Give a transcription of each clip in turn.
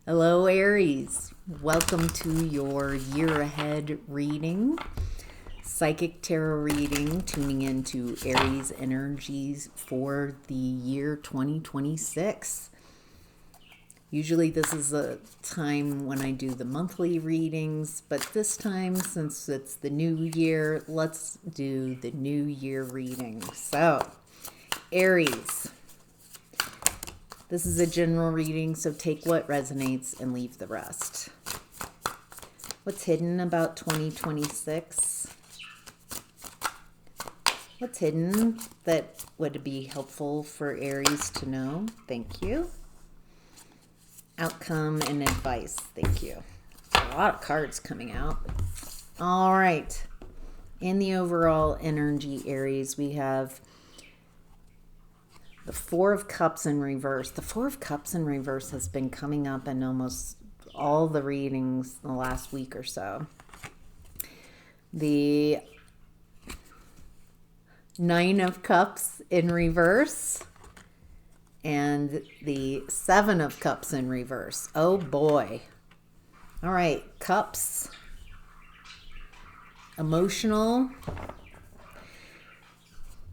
Hello, Aries. Welcome to your year ahead reading, psychic tarot reading, tuning into Aries energies for the year 2026. Usually this is a time when I do the monthly readings, but this time, since it's the new year, let's do the new year reading. So, Aries. This is a general reading, so take what resonates and leave the rest. What's hidden about 2026? What's hidden that would be helpful for Aries to know? Thank you. Outcome and advice. Thank you. A lot of cards coming out. All right. In the overall energy, Aries, we have the Four of Cups in reverse. The Four of Cups in reverse has been coming up in almost all the readings in the last week or so. The Nine of Cups in reverse and the Seven of Cups in reverse. Oh boy. All right, Cups. Emotional.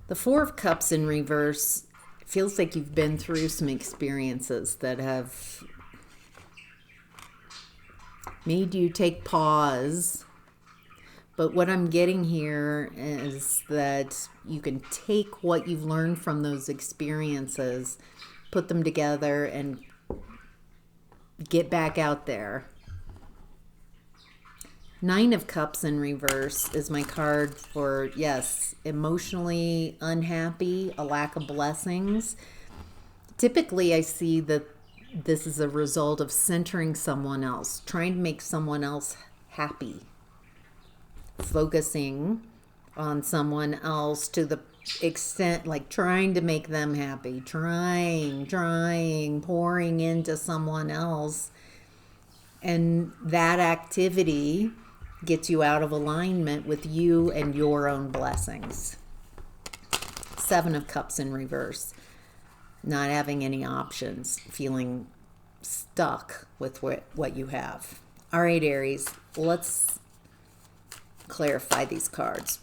The Four of Cups in reverse feels like you've been through some experiences that have made you take pause. But what I'm getting here is that you can take what you've learned from those experiences, put them together, and get back out there. Nine of Cups in reverse is my card for, yes, emotionally unhappy, a lack of blessings. Typically, I see that this is a result of centering someone else, trying to make someone else happy, focusing on someone else to the extent, like trying to make them happy, trying, pouring into someone else. And that activity gets you out of alignment with you and your own blessings. Seven of Cups in reverse. Not having any options, feeling stuck with what you have. All right, Aries, let's clarify these cards.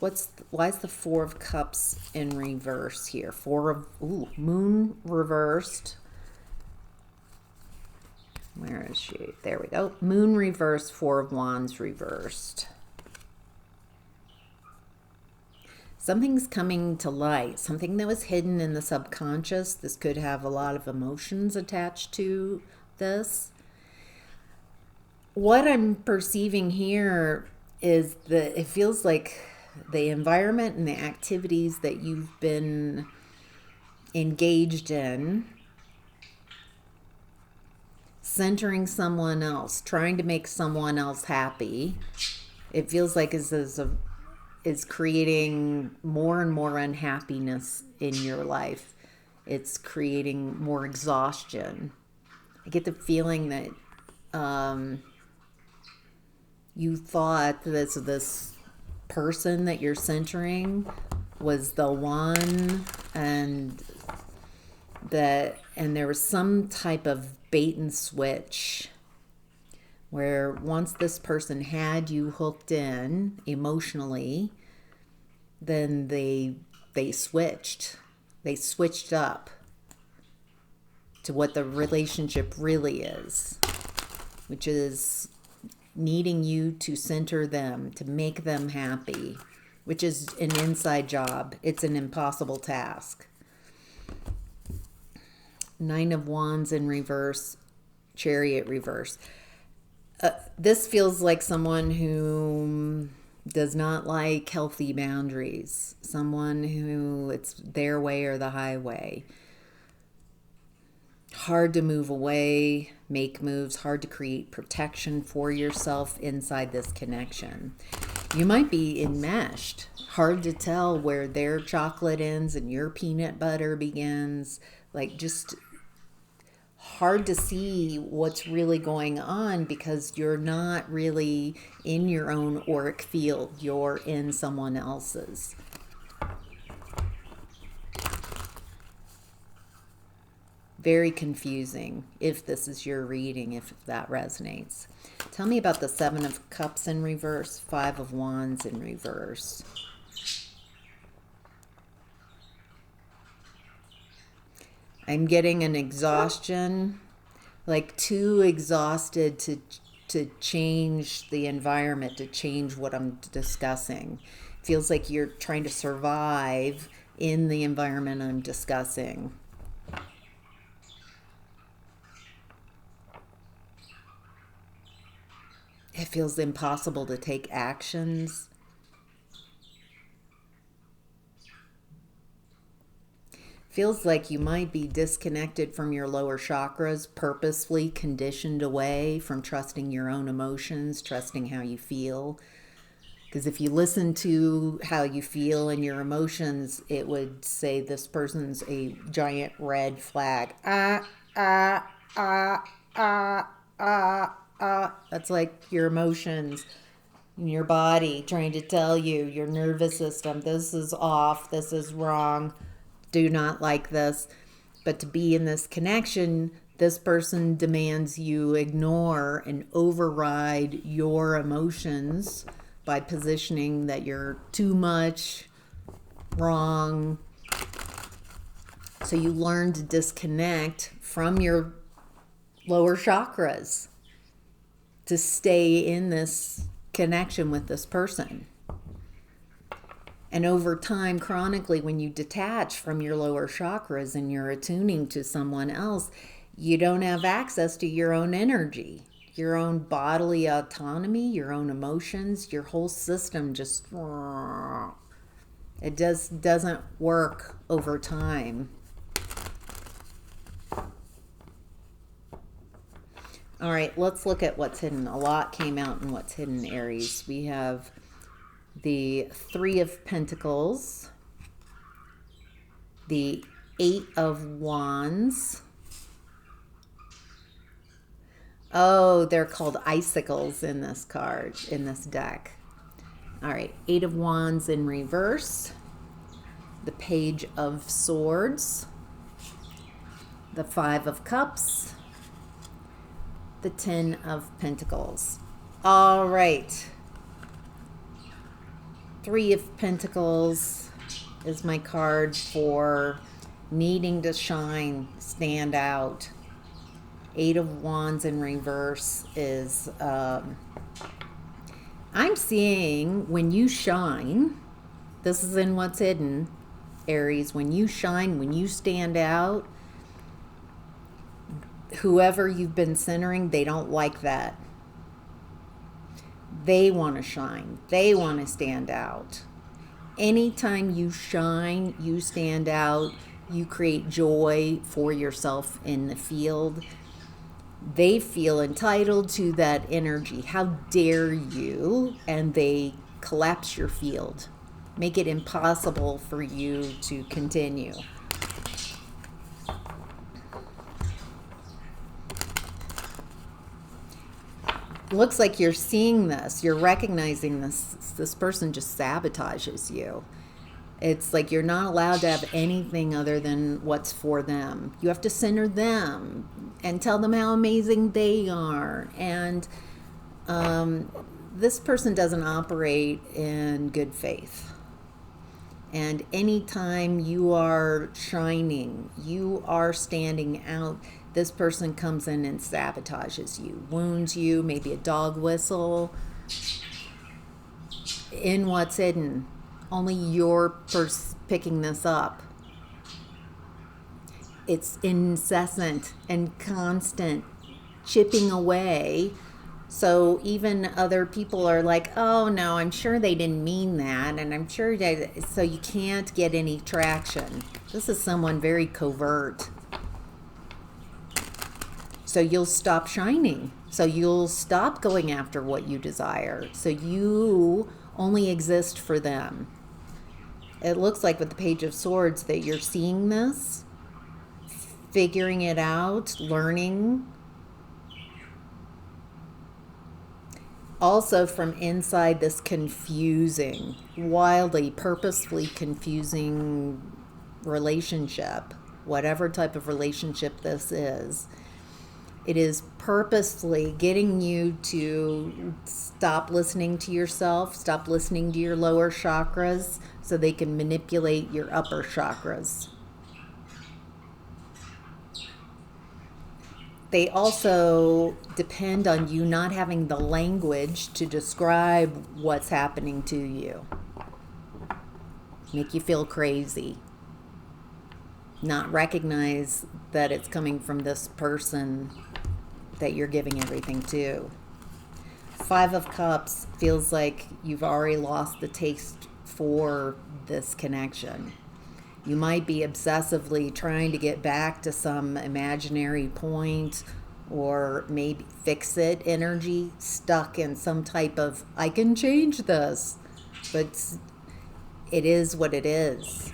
Why is the Four of Cups in reverse here? Moon reversed. Where is she? There we go. Moon reversed, Four of Wands reversed. Something's coming to light. Something that was hidden in the subconscious. This could have a lot of emotions attached to this. What I'm perceiving here is that it feels like the environment and the activities that you've been engaged in, centering someone else, trying to make someone else happy, it feels like is creating more and more unhappiness in your life. It's creating more exhaustion. I get the feeling that you thought this person that you're centering was the one, and there was some type of bait and switch where once this person had you hooked in emotionally, then they switched up to what the relationship really is, which is needing you to center them, to make them happy, which is an inside job. It's an impossible task. Nine of Wands in reverse, Chariot reverse. This feels like someone who does not like healthy boundaries. Someone who it's their way or the highway. Hard to move away, make moves, hard to create protection for yourself inside this connection. You might be enmeshed. Hard to tell where their chocolate ends and your peanut butter begins. Like, just hard to see what's really going on because you're not really in your own auric field. You're in someone else's. Very confusing if this is your reading, if that resonates. Tell me about the Seven of Cups in reverse, Five of Wands in reverse. I'm getting an exhaustion, like too exhausted to change the environment, to change what I'm discussing. Feels like you're trying to survive in the environment I'm discussing. It feels impossible to take actions. Feels like you might be disconnected from your lower chakras, purposefully conditioned away from trusting your own emotions, trusting how you feel. Because if you listen to how you feel and your emotions, it would say this person's a giant red flag. That's like your emotions in your body trying to tell you, your nervous system, this is off, this is wrong, do not like this. But to be in this connection, this person demands you ignore and override your emotions by positioning that you're too much, wrong. So you learn to disconnect from your lower chakras to stay in this connection with this person. And over time, chronically, when you detach from your lower chakras and you're attuning to someone else, you don't have access to your own energy, your own bodily autonomy, your own emotions, your whole system just, it doesn't work over time. All right, let's look at what's hidden. A lot came out in what's hidden, Aries. We have the Three of Pentacles, the Eight of Wands. Oh, they're called icicles in this card, in this deck. All right, Eight of Wands in reverse, the Page of Swords, the Five of Cups, the Ten of Pentacles. All right. Three of Pentacles is my card for needing to shine, stand out. Eight of Wands in reverse is, I'm seeing when you shine, this is in what's hidden, Aries, when you shine, when you stand out, whoever you've been centering, they don't like that. They want to shine. They want to stand out. Anytime you shine, you stand out, you create joy for yourself in the field. They feel entitled to that energy. How dare you? And they collapse your field. Make it impossible for you to continue. Looks like you're seeing this, you're recognizing this person just sabotages you. It's like you're not allowed to have anything other than what's for them. You have to center them and tell them how amazing they are. And this person doesn't operate in good faith. And anytime you are shining, you are standing out, this person comes in and sabotages you, wounds you, maybe a dog whistle. In what's hidden, only you're picking this up. It's incessant and constant chipping away. So even other people are like, oh no, I'm sure they didn't mean that. And I'm sure that, so you can't get any traction. This is someone very covert. So you'll stop shining. So you'll stop going after what you desire. So you only exist for them. It looks like with the Page of Swords that you're seeing this, figuring it out, learning. Also from inside this confusing, wildly, purposefully confusing relationship. whatever type of relationship this is. It is purposefully getting you to stop listening to yourself, stop listening to your lower chakras so they can manipulate your upper chakras. They also depend on you not having the language to describe what's happening to you. Make you feel crazy. Not recognize that it's coming from this person that you're giving everything to. 5 of Cups feels like you've already lost the taste for this connection. You might be obsessively trying to get back to some imaginary point, or maybe fix it energy, stuck in some type of, I can change this. But it is what it is.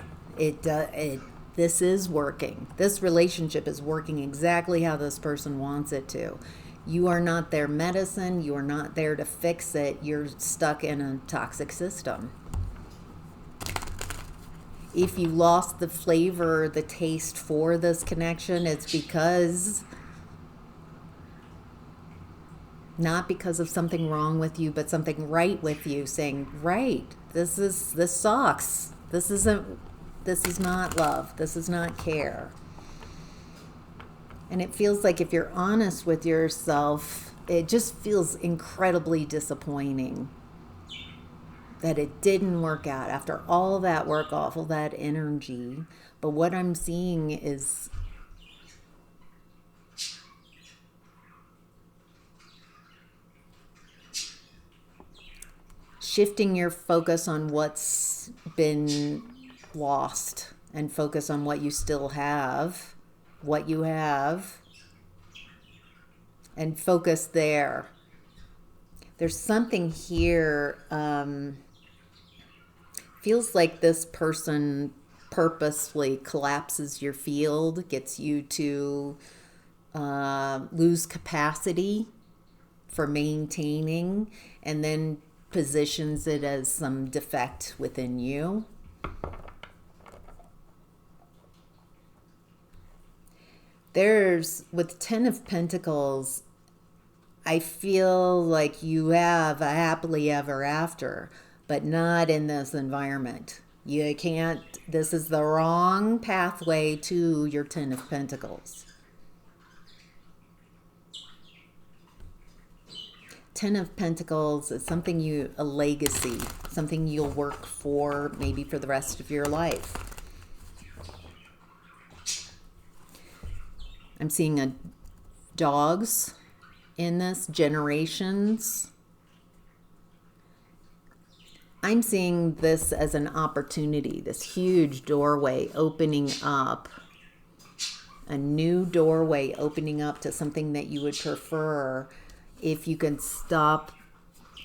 This is working. This relationship is working exactly how this person wants it to. You are not their medicine. You are not there to fix it. You're stuck in a toxic system. If you lost the flavor, the taste for this connection, it's because, not because of something wrong with you, but something right with you, saying, right, this sucks. This is not love. This is not care. And it feels like if you're honest with yourself, it just feels incredibly disappointing that it didn't work out after all that work, all that energy. But what I'm seeing is shifting your focus on what's been lost and focus on what you still have, what you have, and focus there. There's something here, feels like this person purposefully collapses your field, gets you to lose capacity for maintaining, and then positions it as some defect within you. With 10 of Pentacles, I feel like you have a happily ever after, but not in this environment. You can't, this is the wrong pathway to your 10 of Pentacles. 10 of Pentacles is something a legacy, something you'll work for maybe for the rest of your life. I'm seeing dogs in this, generations. I'm seeing this as an opportunity, this huge doorway opening up, a new doorway opening up to something that you would prefer if you can stop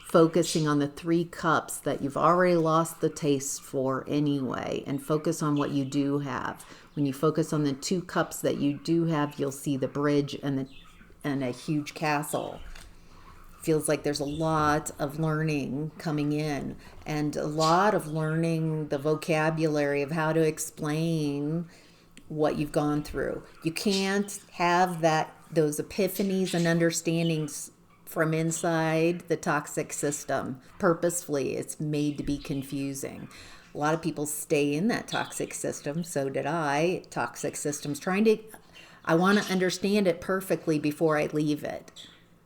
focusing on the 3 cups that you've already lost the taste for anyway, and focus on what you do have. When you focus on the 2 cups that you do have, you'll see the bridge and a huge castle. Feels like there's a lot of learning coming in, and a lot of learning the vocabulary of how to explain what you've gone through. You can't have those epiphanies and understandings from inside the toxic system. Purposefully, it's made to be confusing. A lot of people stay in that toxic system. So did I. Toxic systems, I want to understand it perfectly before I leave it.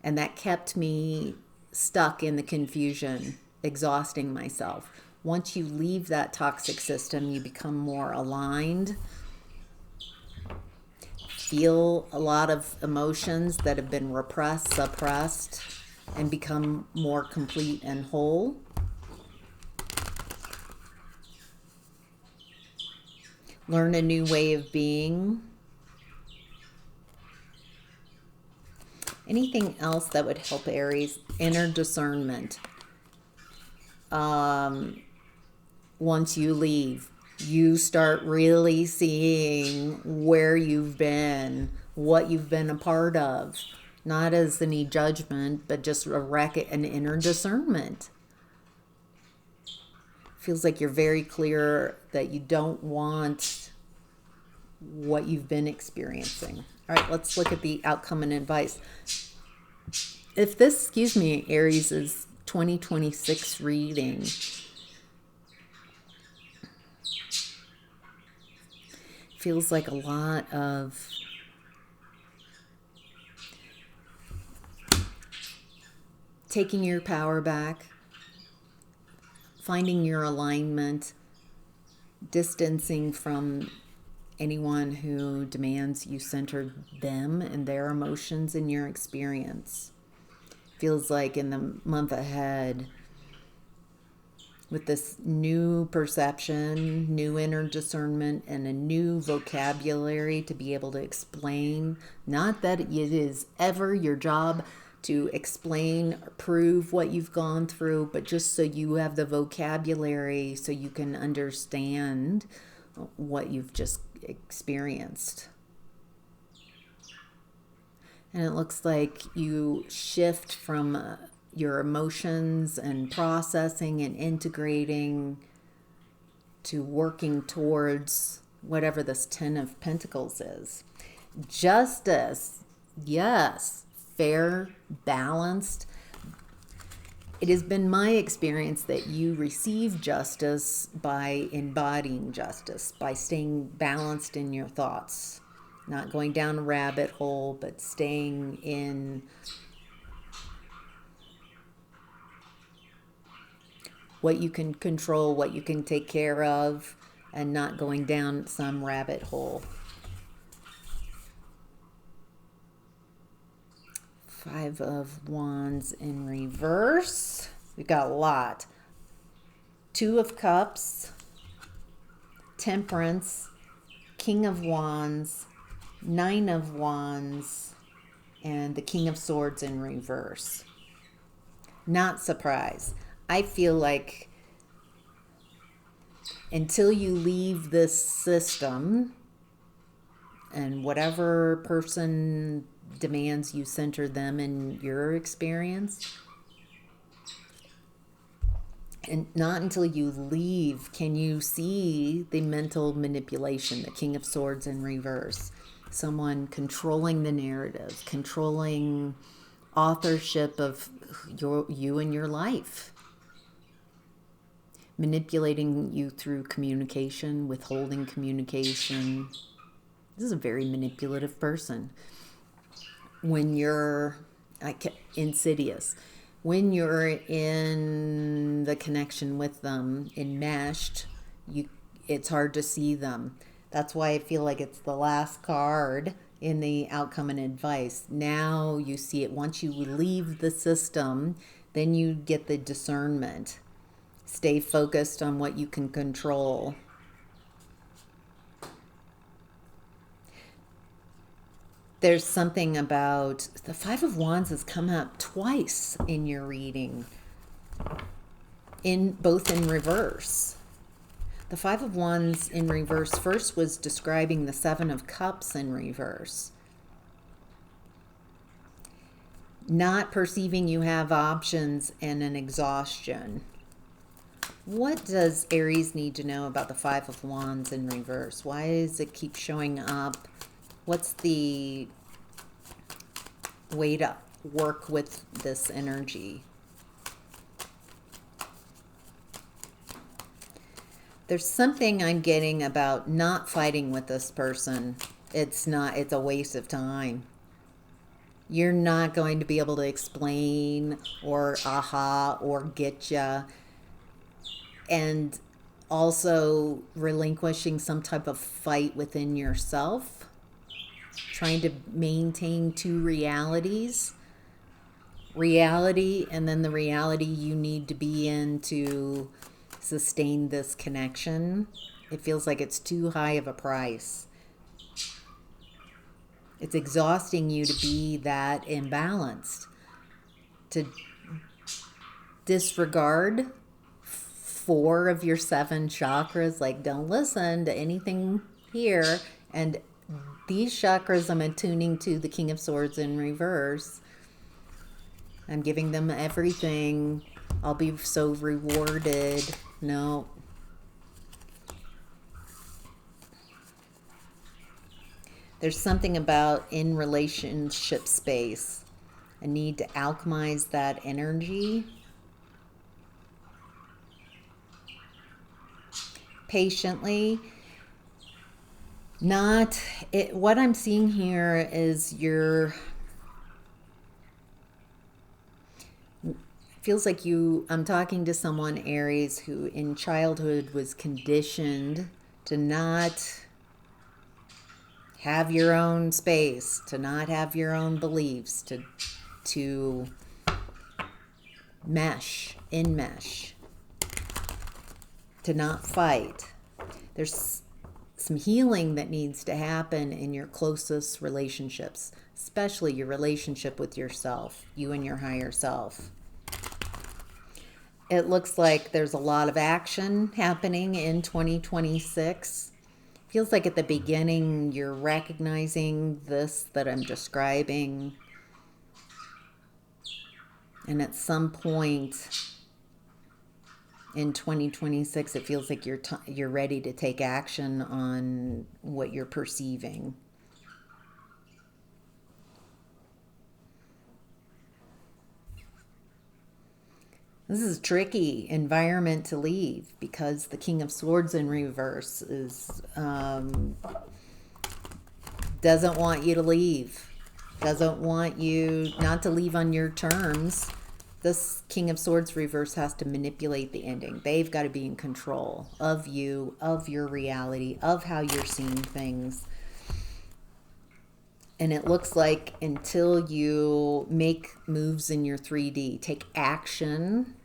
And that kept me stuck in the confusion, exhausting myself. Once you leave that toxic system, you become more aligned. Feel a lot of emotions that have been repressed, suppressed, and become more complete and whole. Learn a new way of being. Anything else that would help Aries? Inner discernment. Once you leave, you start really seeing where you've been, what you've been a part of. Not as any judgment, but just an inner discernment. Feels like you're very clear that you don't want what you've been experiencing. All right, let's look at the outcome and advice. If this, Aries, is 2026 reading, feels like a lot of taking your power back, finding your alignment, distancing from anyone who demands you center them and their emotions in your experience. Feels like in the month ahead, with this new perception, new inner discernment, and a new vocabulary to be able to explain, not that it is ever your job to explain or prove what you've gone through, but just so you have the vocabulary so you can understand what you've just experienced. And it looks like you shift from your emotions and processing and integrating to working towards whatever this 10 of Pentacles is. Justice, yes, fair, balanced. It has been my experience that you receive justice by embodying justice, by staying balanced in your thoughts. Not going down a rabbit hole, but staying in what you can control, what you can take care of, and not going down some rabbit hole. 5 of Wands in reverse. We got a lot. 2 of Cups, Temperance, King of Wands, 9 of Wands, and the King of Swords in reverse. Not surprised. I feel like until you leave this system and whatever person demands you center them in your experience, and not until you leave can you see the mental manipulation, the King of Swords in reverse. Someone controlling the narrative, controlling authorship of you and your life. Manipulating you through communication, withholding communication. This is a very manipulative person. When you're insidious, when you're in the connection with them, enmeshed, it's hard to see them. That's why I feel like it's the last card in the outcome and advice. Now you see it. Once you leave the system, then you get the discernment. Stay focused on what you can control. There's something about the 5 of Wands has come up twice in your reading, both in reverse. The 5 of Wands in reverse first was describing the 7 of Cups in reverse. Not perceiving you have options and an exhaustion. What does Aries need to know about the 5 of Wands in reverse? Why does it keep showing up? What's the way to work with this energy? There's something I'm getting about not fighting with this person. It's a waste of time. You're not going to be able to explain or aha or get ya. And also relinquishing some type of fight within yourself. Trying to maintain 2 realities. Reality and then the reality you need to be in to sustain this connection. It feels like it's too high of a price. It's exhausting you to be that imbalanced. To disregard 4 of your 7 chakras, like don't listen to anything here. And these chakras I'm attuning to the King of Swords in reverse. I'm giving them everything. I'll be so rewarded. No. There's something about in relationship space, a need to alchemize that energy patiently. Not it, what I'm seeing here is you're feels like I'm talking to someone, Aries, who in childhood was conditioned to not have your own space, to not have your own beliefs, to enmesh, to not fight. There's some healing that needs to happen in your closest relationships, especially your relationship with yourself, you and your higher self. It looks like there's a lot of action happening in 2026. Feels like at the beginning you're recognizing this that I'm describing. And at some point in 2026, it feels like you're ready to take action on what you're perceiving. This is a tricky environment to leave because the King of Swords in reverse is doesn't want you to leave, doesn't want you not to leave on your terms. This King of Swords reverse has to manipulate the ending. They've got to be in control of you, of your reality, of how you're seeing things. And it looks like until you make moves in your 3D, take action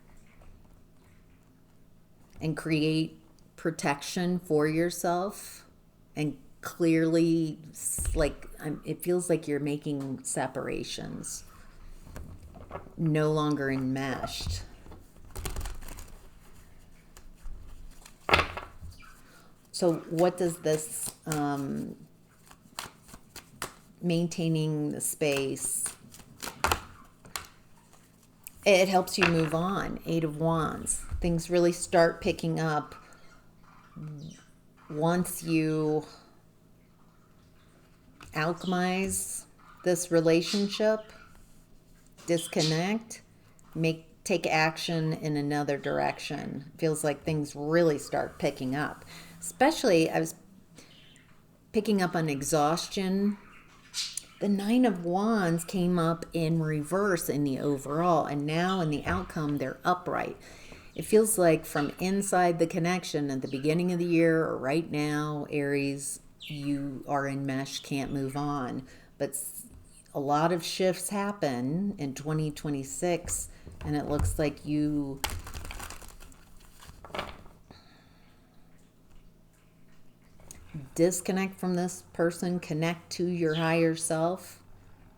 and create protection for yourself, and clearly, like, it feels like you're making separations, no longer enmeshed. So what does this maintaining the space, it helps you move on. 8 of Wands. Things really start picking up once you alchemize this relationship, disconnect, take action in another direction. Feels like things really start picking up. Especially, I was picking up on exhaustion. The 9 of Wands came up in reverse in the overall, and now in the outcome, they're upright. It feels like from inside the connection at the beginning of the year or right now, Aries, you are in mesh, can't move on. But a lot of shifts happen in 2026, and it looks like you disconnect from this person, connect to your higher self,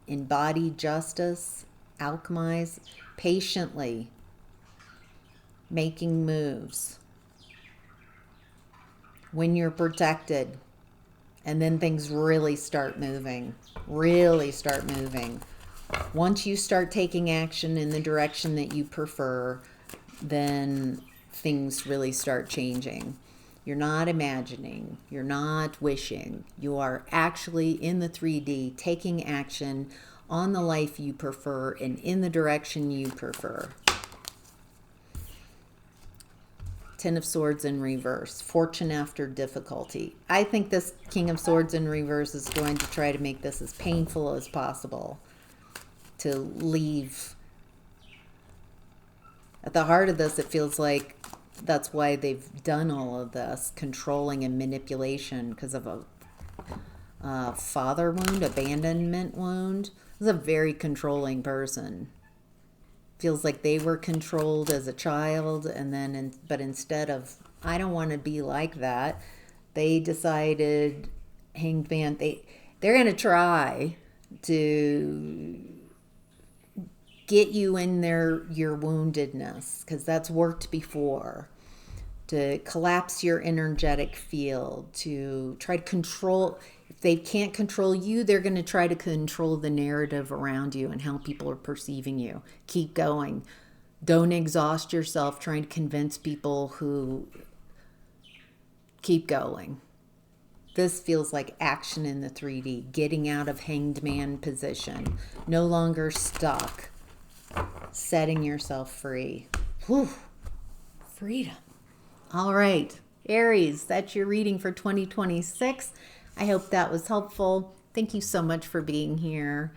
embody justice, alchemize patiently, making moves when you're protected, and then things really start moving. Once you start taking action in the direction that you prefer, then things really start changing. You're not imagining, you're not wishing, you are actually in the 3D taking action on the life you prefer and in the direction you prefer. 10 of Swords in reverse, fortune after difficulty. I think this King of Swords in reverse is going to try to make this as painful as possible to leave. At the heart of this, it feels like that's why they've done all of this, controlling and manipulation, because of a father wound, abandonment wound. This is a very controlling person. Feels like they were controlled as a child, and then, but instead of, I don't want to be like that, they decided, Hanged Man, they're going to try to get you in your woundedness, because that's worked before, to collapse your energetic field, to try to control. If they can't control you, they're going to try to control the narrative around you and how people are perceiving you. Keep going. Don't exhaust yourself trying to convince people who keep going. this feels like action in the 3D, getting out of hanged man position, no longer stuck, setting yourself free. Whew. Freedom. All right, Aries, that's your reading for 2026. I hope that was helpful. Thank you so much for being here,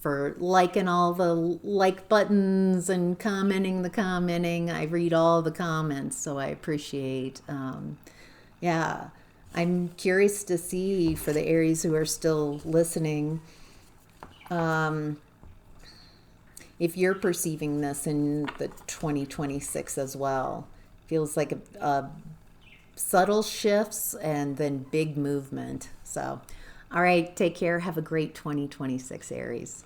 for liking all the like buttons and commenting the commenting. I read all the comments, so I appreciate. Yeah, I'm curious to see, for the Aries who are still listening, if you're perceiving this in the 2026 as well. Feels like a subtle shifts and then big movement. So, all right, take care. Have a great 2026, Aries.